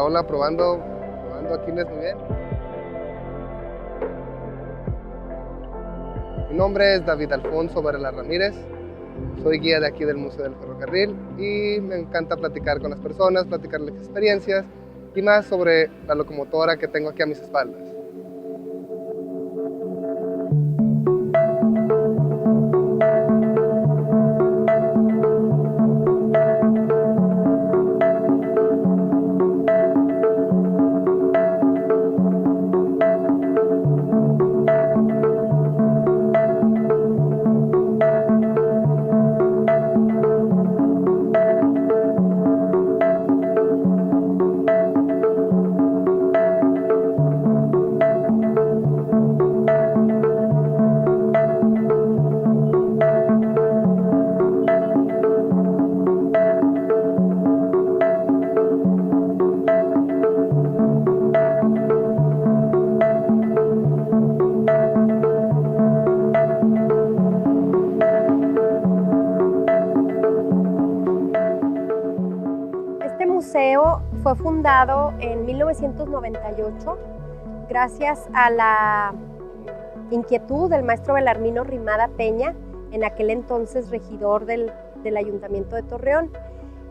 Hola, probando, aquí les muy bien. Mi nombre es David Alfonso Varela Ramírez, soy guía de aquí del Museo del Ferrocarril y me encanta platicar con las personas, platicarles experiencias y más sobre la locomotora que tengo aquí a mis espaldas. Este museo fue fundado en 1998 gracias a la inquietud del maestro Belarmino Rimada Peña, en aquel entonces regidor del Ayuntamiento de Torreón.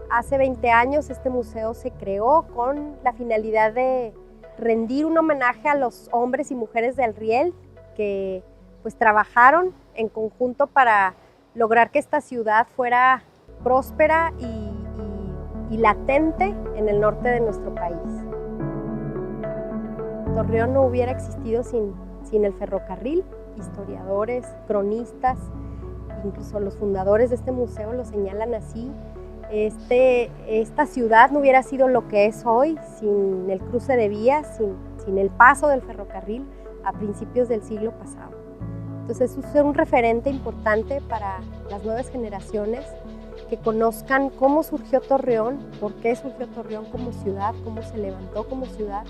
Hace 20 años este museo se creó con la finalidad de rendir un homenaje a los hombres y mujeres del Riel que pues trabajaron en conjunto para lograr que esta ciudad fuera próspera y latente en el norte de nuestro país. Torreón no hubiera existido sin el ferrocarril. Historiadores, cronistas, incluso los fundadores de este museo lo señalan así. Esta ciudad no hubiera sido lo que es hoy sin el cruce de vías, sin el paso del ferrocarril a principios del siglo pasado. Entonces es un referente importante para las nuevas generaciones que conozcan cómo surgió Torreón, por qué surgió Torreón como ciudad, cómo se levantó como ciudad,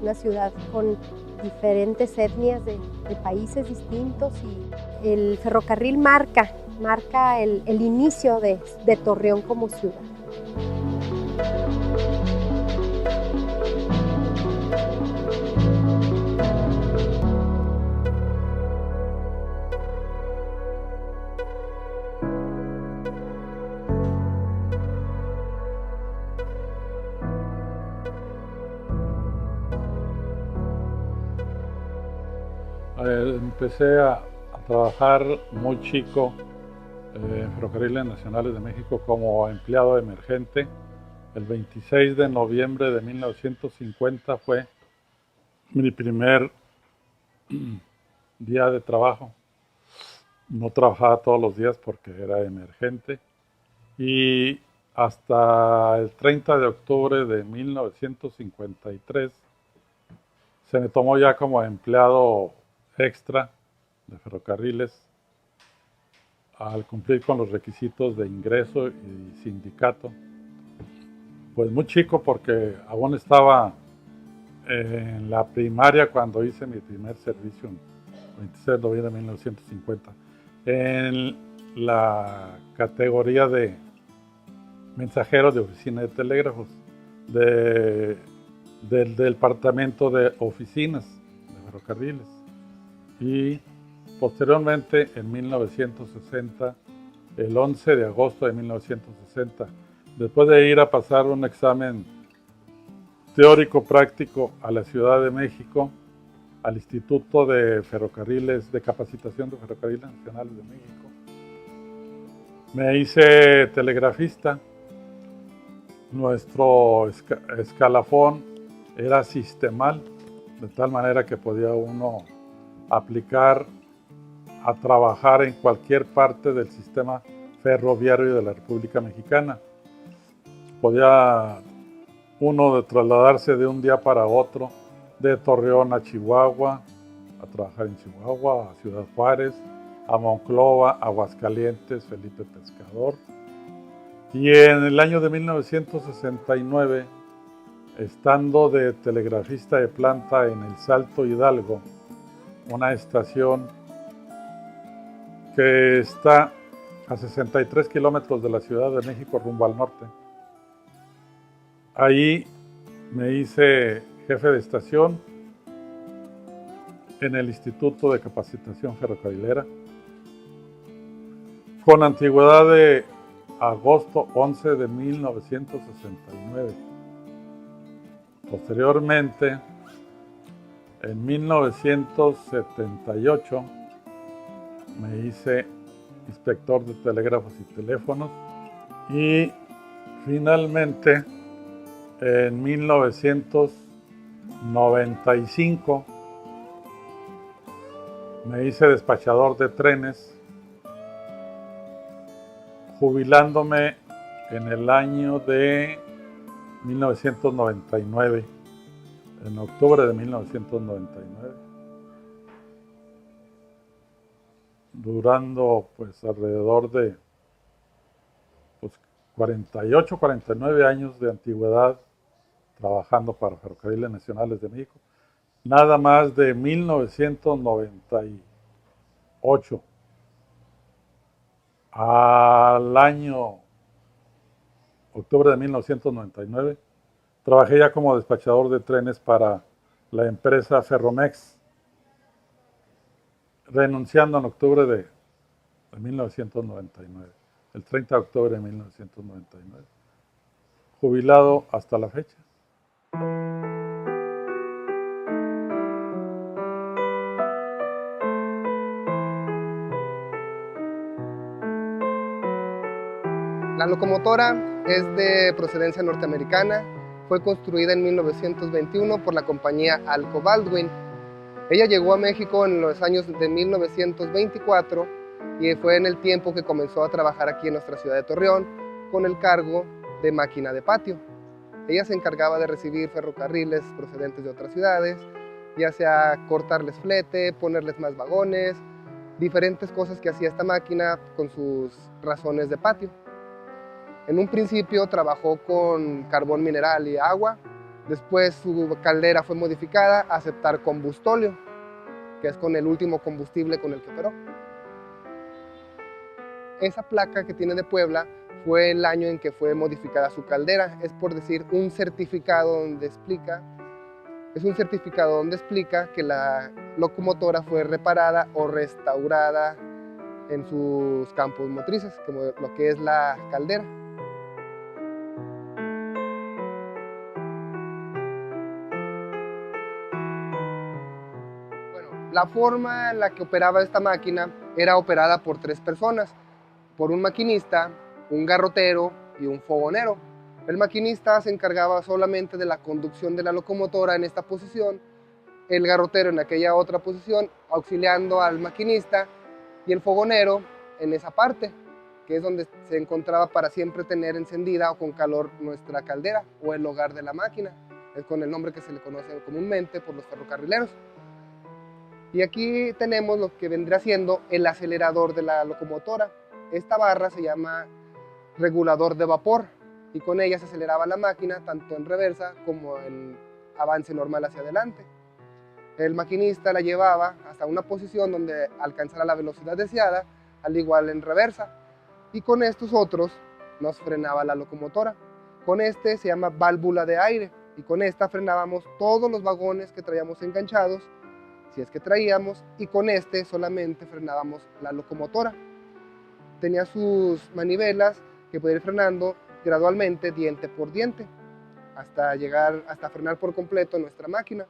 una ciudad con diferentes etnias de países distintos, y el ferrocarril marca el inicio de Torreón como ciudad. Empecé a trabajar muy chico en Ferrocarriles Nacionales de México como empleado emergente. El 26 de noviembre de 1950 fue mi primer día de trabajo. No trabajaba todos los días porque era emergente. Y hasta el 30 de octubre de 1953 se me tomó ya como empleado extra de ferrocarriles al cumplir con los requisitos de ingreso y sindicato. Pues muy chico porque aún estaba en la primaria cuando hice mi primer servicio, el 26 de noviembre de 1950, en la categoría de mensajero de oficina de telégrafos del departamento de oficinas de ferrocarriles. Y posteriormente, en 1960, el 11 de agosto de 1960, después de ir a pasar un examen teórico práctico a la Ciudad de México, al Instituto de Ferrocarriles, de Capacitación de Ferrocarriles Nacionales de México. Me hice telegrafista. Nuestro escalafón era sistemal, de tal manera que podía uno aplicar a trabajar en cualquier parte del sistema ferroviario de la República Mexicana. Podía uno trasladarse de un día para otro, de Torreón a Chihuahua, a trabajar en Chihuahua, a Ciudad Juárez, a Monclova, Aguascalientes, Felipe Pescador. Y en el año de 1969, estando de telegrafista de planta en el Salto Hidalgo, una estación que está a 63 kilómetros de la Ciudad de México rumbo al norte. Ahí me hice jefe de estación en el Instituto de Capacitación Ferrocarrilera, con antigüedad de agosto 11 de 1969. Posteriormente, en 1978, me hice inspector de telégrafos y teléfonos y finalmente en 1995 me hice despachador de trenes, jubilándome en el año de 1999, en octubre de 1999, durando pues alrededor de 48, 49 años de antigüedad trabajando para Ferrocarriles Nacionales de México, nada más de 1998 al año octubre de 1999, trabajé ya como despachador de trenes para la empresa Ferromex, renunciando en octubre de 1999, el 30 de octubre de 1999, jubilado hasta la fecha. La locomotora es de procedencia norteamericana, fue construida en 1921 por la compañía Alco Baldwin. Ella llegó a México en los años de 1924 y fue en el tiempo que comenzó a trabajar aquí en nuestra ciudad de Torreón con el cargo de máquina de patio. Ella se encargaba de recibir ferrocarriles procedentes de otras ciudades, ya sea cortarles flete, ponerles más vagones, diferentes cosas que hacía esta máquina con sus razones de patio. En un principio trabajó con carbón mineral y agua, después su caldera fue modificada a aceptar combustóleo, que es con el último combustible con el que operó. Esa placa que tiene de Puebla fue el año en que fue modificada su caldera, es por decir un certificado donde explica, que la locomotora fue reparada o restaurada en sus campos motrices, como lo que es la caldera. La forma en la que operaba esta máquina era operada por 3 personas, por un maquinista, un garrotero y un fogonero. El maquinista se encargaba solamente de la conducción de la locomotora en esta posición, el garrotero en aquella otra posición, auxiliando al maquinista, y el fogonero en esa parte, que es donde se encontraba para siempre tener encendida o con calor nuestra caldera o el hogar de la máquina, es con el nombre que se le conoce comúnmente por los ferrocarrileros. Y aquí tenemos lo que vendría siendo el acelerador de la locomotora. Esta barra se llama regulador de vapor y con ella se aceleraba la máquina tanto en reversa como en avance normal hacia adelante. El maquinista la llevaba hasta una posición donde alcanzara la velocidad deseada, al igual en reversa, y con estos otros nos frenaba la locomotora. Con este se llama válvula de aire y con esta frenábamos todos los vagones que traíamos enganchados, si es que traíamos, y con este solamente frenábamos la locomotora. Tenía sus manivelas que podía ir frenando gradualmente, diente por diente, hasta frenar por completo nuestra máquina.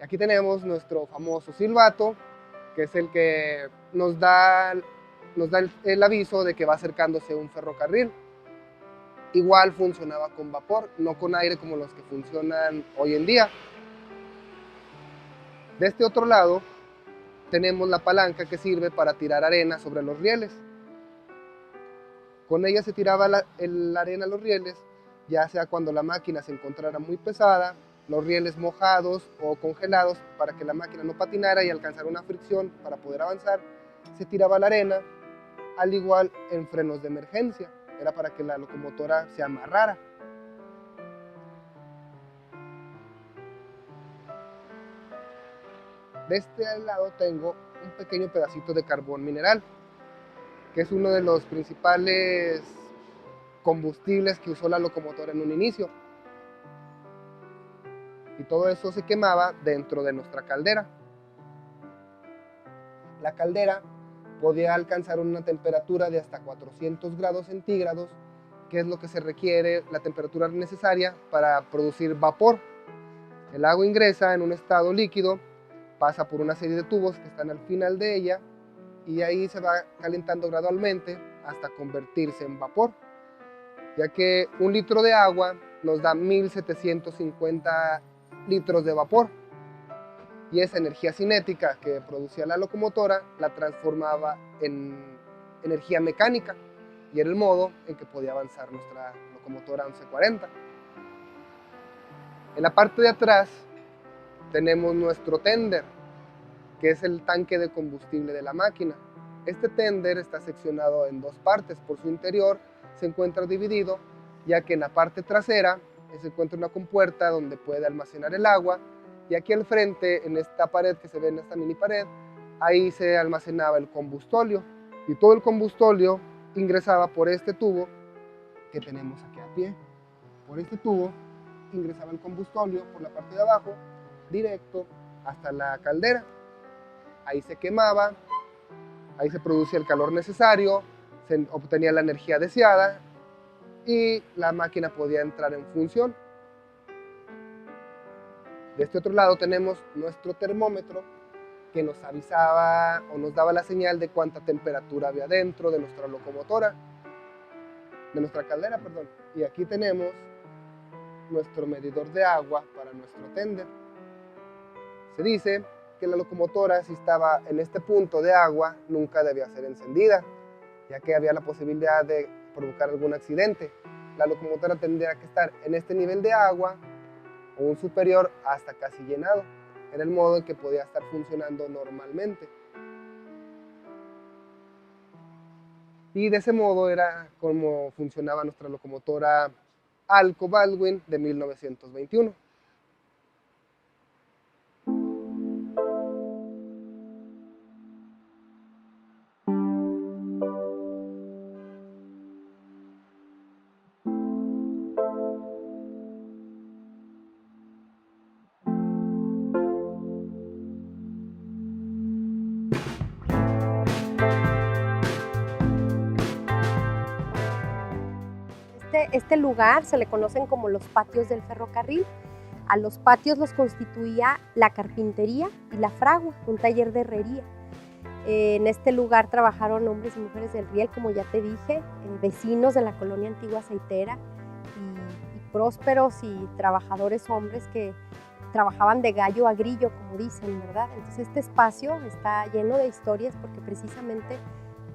Aquí tenemos nuestro famoso silbato, que es el que nos da el aviso de que va acercándose un ferrocarril. Igual funcionaba con vapor, no con aire como los que funcionan hoy en día. De este otro lado tenemos la palanca que sirve para tirar arena sobre los rieles. Con ella se tiraba la arena a los rieles, ya sea cuando la máquina se encontrara muy pesada, los rieles mojados o congelados, para que la máquina no patinara y alcanzara una fricción para poder avanzar, se tiraba la arena, al igual en frenos de emergencia, era para que la locomotora se amarrara. De este lado tengo un pequeño pedacito de carbón mineral, que es uno de los principales combustibles que usó la locomotora en un inicio. Y todo eso se quemaba dentro de nuestra caldera. La caldera podía alcanzar una temperatura de hasta 400 grados centígrados, que es lo que se requiere, la temperatura necesaria para producir vapor. El agua ingresa en un estado líquido, pasa por una serie de tubos que están al final de ella, y ahí se va calentando gradualmente hasta convertirse en vapor, ya que un litro de agua nos da 1750 litros de vapor, y esa energía cinética que producía la locomotora la transformaba en energía mecánica, y era el modo en que podía avanzar nuestra locomotora 1140. En la parte de atrás tenemos nuestro tender, que es el tanque de combustible de la máquina. Este tender está seccionado en dos partes. Por su interior se encuentra dividido, ya que en la parte trasera se encuentra una compuerta donde puede almacenar el agua, y aquí al frente, en esta pared que se ve en esta mini pared, ahí se almacenaba el combustóleo, y todo el combustóleo ingresaba por este tubo que tenemos aquí a pie. Por este tubo ingresaba el combustóleo por la parte de abajo, directo hasta la caldera. Ahí se quemaba, ahí se producía el calor necesario, se obtenía la energía deseada y la máquina podía entrar en función. De este otro lado tenemos nuestro termómetro, que nos avisaba o nos daba la señal de cuánta temperatura había dentro de nuestra locomotora, de nuestra caldera, perdón. Y aquí tenemos nuestro medidor de agua para nuestro tender. Se dice que la locomotora, si estaba en este punto de agua, nunca debía ser encendida, ya que había la posibilidad de provocar algún accidente. La locomotora tendría que estar en este nivel de agua o un superior hasta casi llenado. Era el modo en que podía estar funcionando normalmente. Y de ese modo era como funcionaba nuestra locomotora Alco Baldwin de 1921. Este lugar se le conocen como los patios del ferrocarril. A los patios los constituía la carpintería y la fragua, un taller de herrería. En este lugar trabajaron hombres y mujeres del riel, como ya te dije, vecinos de la colonia antigua aceitera y prósperos y trabajadores hombres que trabajaban de gallo a grillo, como dicen, ¿verdad? Entonces este espacio está lleno de historias porque precisamente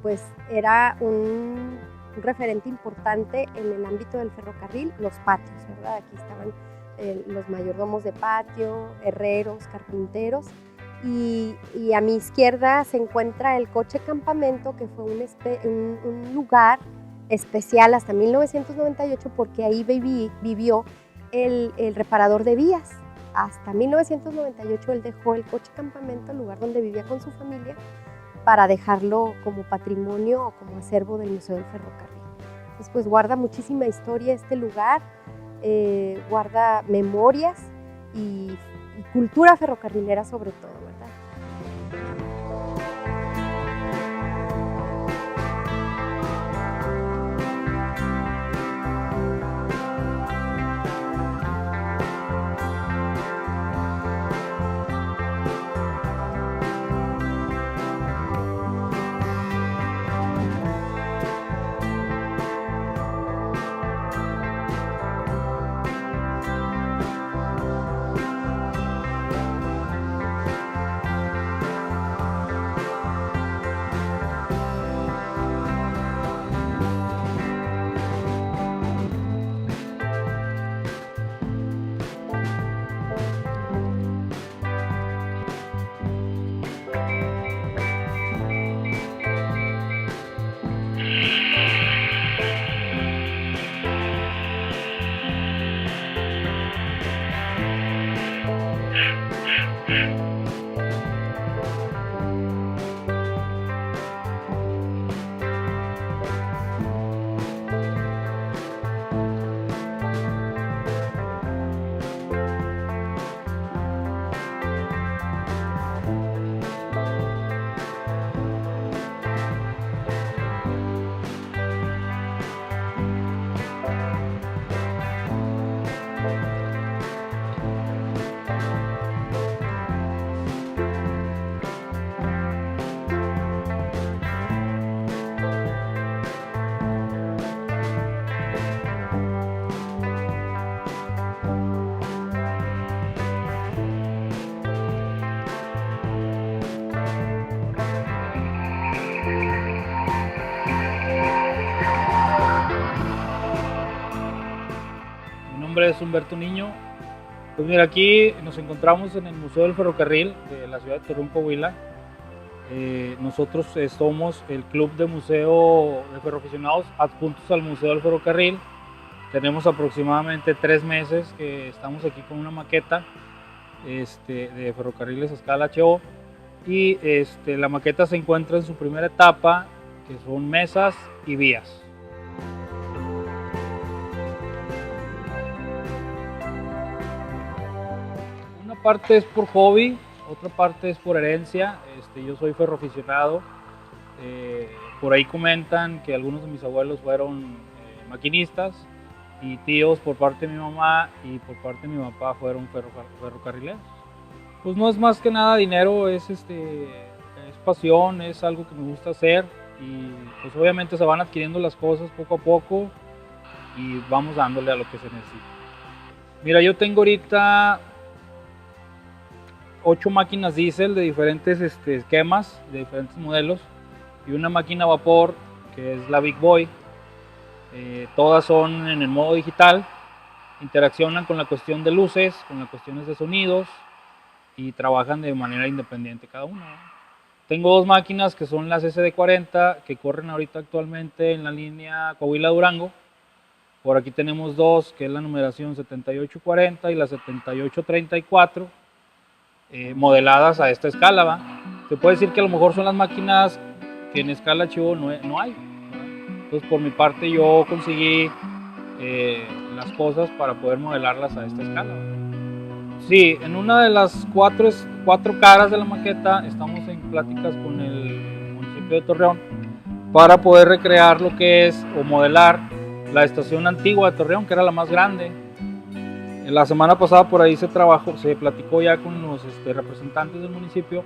pues, era un referente importante en el ámbito del ferrocarril, los patios, ¿verdad? Aquí estaban los mayordomos de patio, herreros, carpinteros, y a mi izquierda se encuentra el coche campamento, que fue un lugar especial hasta 1998 porque ahí vivió el reparador de vías. Hasta 1998 él dejó el coche campamento, el lugar donde vivía con su familia, para dejarlo como patrimonio o como acervo del Museo del Ferrocarril. Entonces, pues guarda muchísima historia este lugar, guarda memorias y cultura ferrocarrilera sobre todo, ¿verdad? nombre es Humberto Niño. Pues mira, aquí nos encontramos en el Museo del Ferrocarril de la ciudad de Torreón, Coahuila. Nosotros somos el club de museo de ferroaficionados adjuntos al Museo del Ferrocarril. Tenemos aproximadamente 3 meses que estamos aquí con una maqueta de ferrocarriles a escala HO, y la maqueta se encuentra en su primera etapa, que son mesas y vías. Una parte es por hobby, otra parte es por herencia. Yo soy ferroaficionado. Por ahí comentan que algunos de mis abuelos fueron maquinistas, y tíos por parte de mi mamá y por parte de mi papá fueron ferrocarrileros. Pues no es más que nada dinero, es pasión, es algo que me gusta hacer, y pues obviamente se van adquiriendo las cosas poco a poco y vamos dándole a lo que se necesita. Mira, yo tengo ahorita 8 máquinas diésel de diferentes esquemas, de diferentes modelos, y una máquina a vapor que es la Big Boy. Todas son en el modo digital, interaccionan con la cuestión de luces, con las cuestiones de sonidos, y trabajan de manera independiente cada una. Tengo 2 máquinas que son las SD40, que corren ahorita actualmente en la línea Coahuila-Durango. Por aquí tenemos 2, que es la numeración 7840 y la 7834, modeladas a esta escala, ¿va? Se puede decir que a lo mejor son las máquinas que en escala HO no hay. Entonces, por mi parte, yo conseguí las cosas para poder modelarlas a esta escala. Sí, en una de las 4 caras de la maqueta estamos en pláticas con el municipio de Torreón para poder recrear lo que es, o modelar, la estación antigua de Torreón, que era la más grande. La semana pasada por ahí se platicó ya con los representantes del municipio,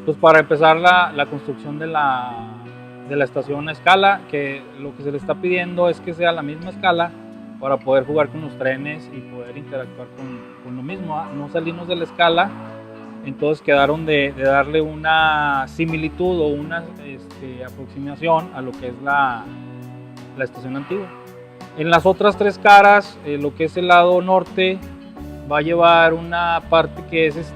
pues para empezar la construcción de la estación a escala, que lo que se le está pidiendo es que sea la misma escala para poder jugar con los trenes y poder interactuar con lo mismo, no salirnos de la escala. Entonces quedaron de darle una similitud o una aproximación a lo que es la estación antigua. En las otras 3 caras, lo que es el lado norte va a llevar una parte que es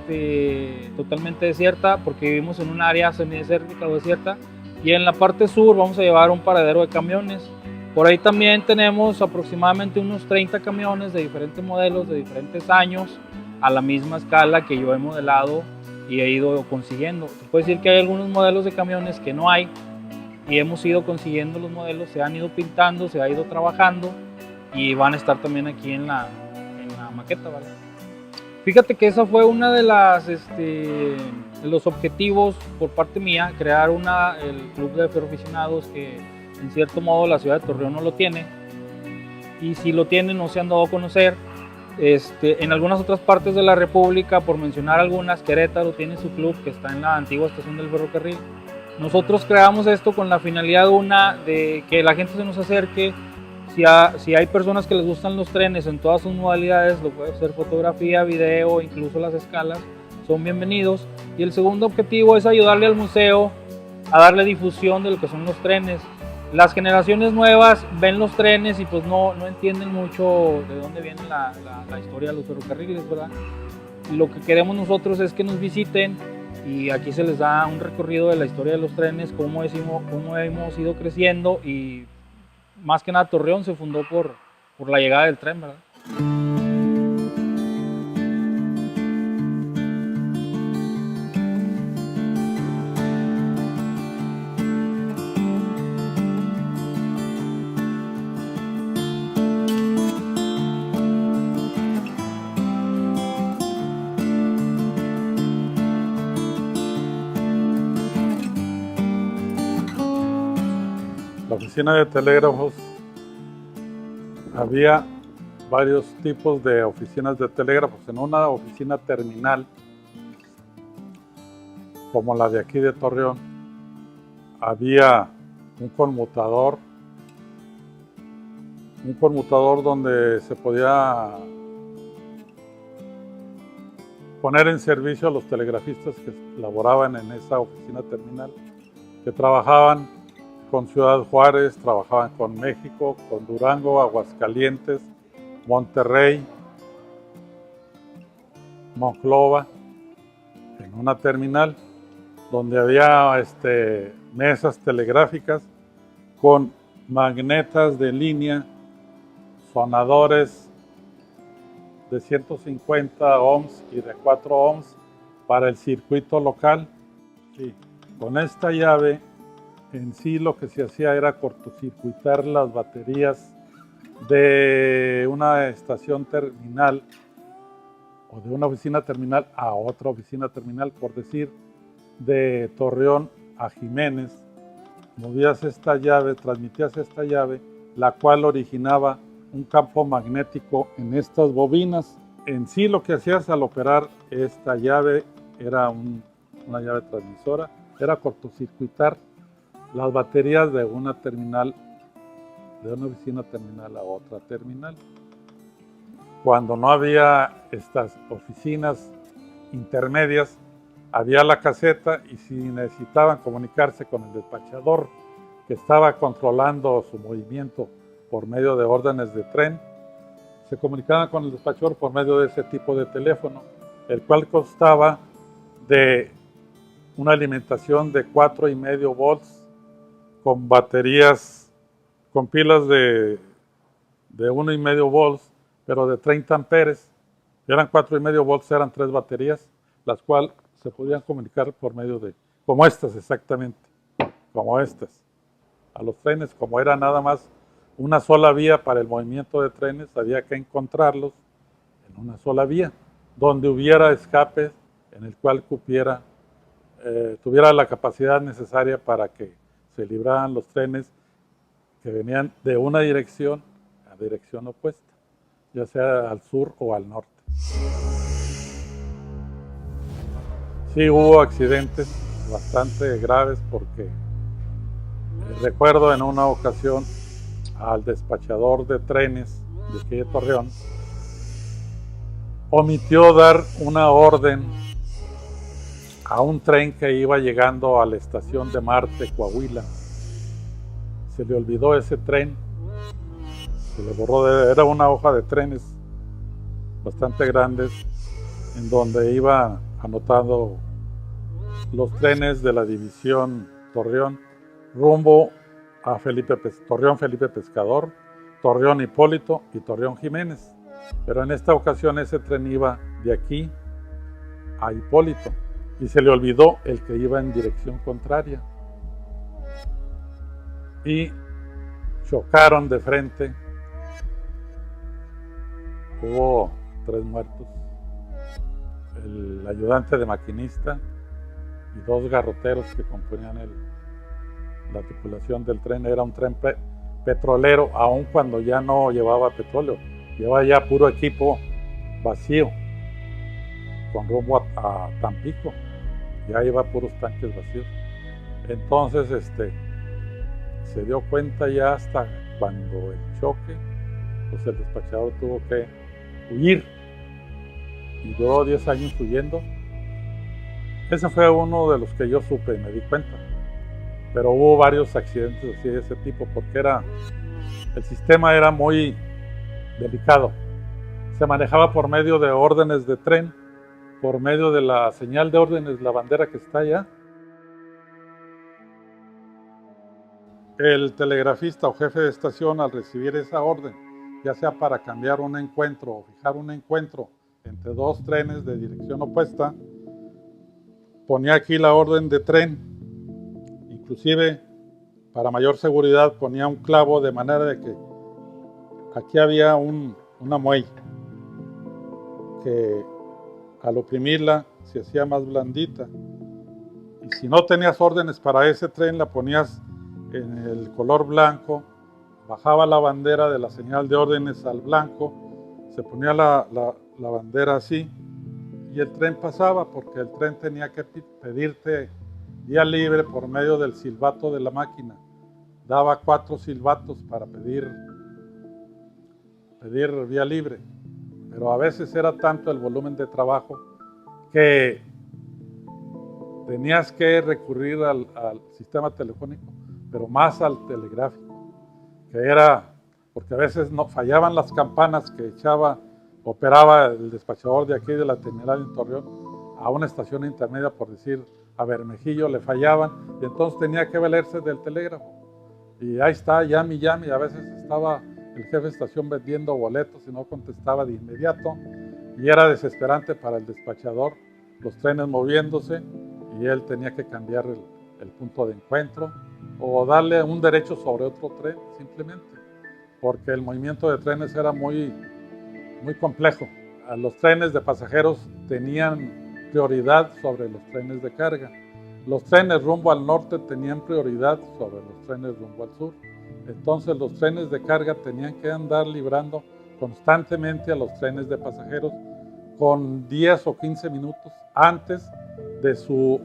totalmente desierta, porque vivimos en un área semidesértica o desierta. Y en la parte sur vamos a llevar un paradero de camiones. Por ahí también tenemos aproximadamente unos 30 camiones de diferentes modelos, de diferentes años, a la misma escala que yo he modelado y he ido consiguiendo. Se puede decir que hay algunos modelos de camiones que no hay, y hemos ido consiguiendo los modelos, se han ido pintando, se ha ido trabajando, y van a estar también aquí en la maqueta, ¿vale? Fíjate que esa fue una de los objetivos por parte mía, crear el club de ferroaficionados, que en cierto modo la ciudad de Torreón no lo tiene, y si lo tiene no se han dado a conocer. En algunas otras partes de la República, por mencionar algunas, Querétaro tiene su club que está en la antigua estación del ferrocarril. Nosotros creamos esto con la finalidad de que la gente se nos acerque. Si hay personas que les gustan los trenes en todas sus modalidades, lo puede ser fotografía, video, incluso las escalas, son bienvenidos. Y el segundo objetivo es ayudarle al museo a darle difusión de lo que son los trenes. Las generaciones nuevas ven los trenes y pues no entienden mucho de dónde viene la historia de los ferrocarriles, ¿verdad? Y lo que queremos nosotros es que nos visiten, y aquí se les da un recorrido de la historia de los trenes, cómo hemos ido creciendo, y más que nada Torreón se fundó por la llegada del tren, ¿verdad? La oficina de telégrafos, había varios tipos de oficinas de telégrafos. En una oficina terminal, como la de aquí de Torreón, había un conmutador donde se podía poner en servicio a los telegrafistas que laboraban en esa oficina terminal, que trabajaban con Ciudad Juárez, trabajaban con México, con Durango, Aguascalientes, Monterrey, Monclova, en una terminal donde había mesas telegráficas con magnetas de línea, sonadores de 150 ohms y de 4 ohms para el circuito local. Sí. Con esta llave en sí lo que se hacía era cortocircuitar las baterías de una estación terminal o de una oficina terminal a otra oficina terminal, por decir, de Torreón a Jiménez. Movías esta llave, transmitías esta llave, la cual originaba un campo magnético en estas bobinas. En sí lo que hacías al operar esta llave era una llave transmisora, era cortocircuitar las baterías de una terminal, de una oficina terminal a otra terminal. Cuando no había estas oficinas intermedias, había la caseta y si necesitaban comunicarse con el despachador que estaba controlando su movimiento por medio de órdenes de tren, se comunicaban con el despachador por medio de ese tipo de teléfono, el cual constaba de una alimentación de 4,5 volts con baterías, con pilas de 1,5 volts, pero de 30 amperes. Eran 4,5 volts, eran 3 baterías, las cuales se podían comunicar por medio de, como estas exactamente, como estas. A los trenes, como era nada más una sola vía para el movimiento de trenes, había que encontrarlos en una sola vía, donde hubiera escapes en el cual tuviera la capacidad necesaria para que se libraran los trenes que venían de una dirección a dirección opuesta, ya sea al sur o al norte. Sí hubo accidentes bastante graves porque recuerdo en una ocasión al despachador de trenes de aquí de Torreón omitió dar una orden a un tren que iba llegando a la estación de Marte, Coahuila. Se le olvidó ese tren, se le borró, era una hoja de trenes bastante grandes en donde iba anotado los trenes de la división Torreón rumbo a Torreón Felipe Pescador, Torreón Hipólito y Torreón Jiménez. Pero en esta ocasión ese tren iba de aquí a Hipólito y se le olvidó el que iba en dirección contraria. Y chocaron de frente. Hubo 3 muertos. El ayudante de maquinista y 2 garroteros que componían la tripulación del tren. Era un tren petrolero, aun cuando ya no llevaba petróleo, llevaba ya puro equipo vacío, con rumbo a Tampico, ya lleva puros tanques vacíos. Entonces se dio cuenta ya hasta cuando el choque, pues el despachador tuvo que huir y duró 10 años huyendo. Ese fue uno de los que yo supe y me di cuenta. Pero hubo varios accidentes así de ese tipo porque el sistema era muy delicado. Se manejaba por medio de órdenes de tren, por medio de la señal de órdenes, la bandera que está allá. El telegrafista o jefe de estación, al recibir esa orden, ya sea para cambiar un encuentro o fijar un encuentro entre 2 trenes de dirección opuesta, ponía aquí la orden de tren. Inclusive, para mayor seguridad, ponía un clavo de manera de que aquí había una muelle que al oprimirla se hacía más blandita. Y si no tenías órdenes para ese tren, la ponías en el color blanco, bajaba la bandera de la señal de órdenes al blanco, se ponía la bandera así y el tren pasaba, porque el tren tenía que pedirte vía libre por medio del silbato de la máquina. Daba 4 silbatos para pedir vía libre, pero a veces era tanto el volumen de trabajo que tenías que recurrir al sistema telefónico, pero más al telegráfico, que era porque a veces no fallaban las campanas que operaba el despachador de aquí de la terminal en Torreón a una estación intermedia, por decir, a Bermejillo, le fallaban, y entonces tenía que valerse del telégrafo. Y ahí está, llame y llame, y a veces estaba el jefe de estación vendiendo boletos y no contestaba de inmediato, y era desesperante para el despachador, los trenes moviéndose, y él tenía que cambiar el punto de encuentro, o darle un derecho sobre otro tren, simplemente, porque el movimiento de trenes era muy complejo. Los trenes de pasajeros tenían prioridad sobre los trenes de carga. Los trenes rumbo al norte tenían prioridad sobre los trenes rumbo al sur. Entonces los trenes de carga tenían que andar librando constantemente a los trenes de pasajeros con 10 o 15 minutos antes de su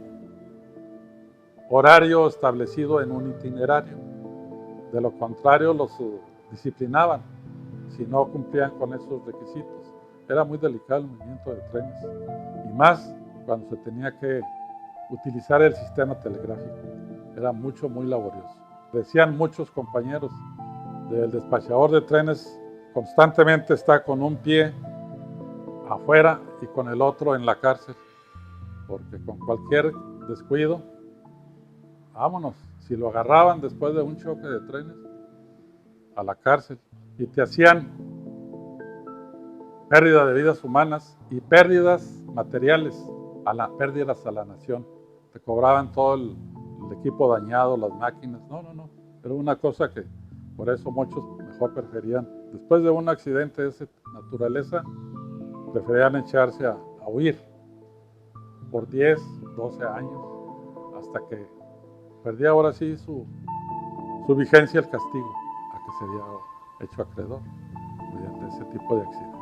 horario establecido en un itinerario. De lo contrario, los disciplinaban si no cumplían con esos requisitos. Era muy delicado el movimiento de trenes, y más cuando se tenía que utilizar el sistema telegráfico. Era muy laborioso. Decían muchos compañeros del despachador de trenes, constantemente está con un pie afuera y con el otro en la cárcel, porque con cualquier descuido, vámonos, si lo agarraban después de un choque de trenes, a la cárcel, y te hacían pérdida de vidas humanas y pérdidas materiales, pérdidas a la nación. Te cobraban todo el equipo dañado, las máquinas, no, era una cosa que por eso muchos mejor preferían, después de un accidente de esa naturaleza, preferían echarse a huir por 10, 12 años, hasta que perdía ahora sí su vigencia el castigo a que se había hecho acreedor mediante ese tipo de accidentes.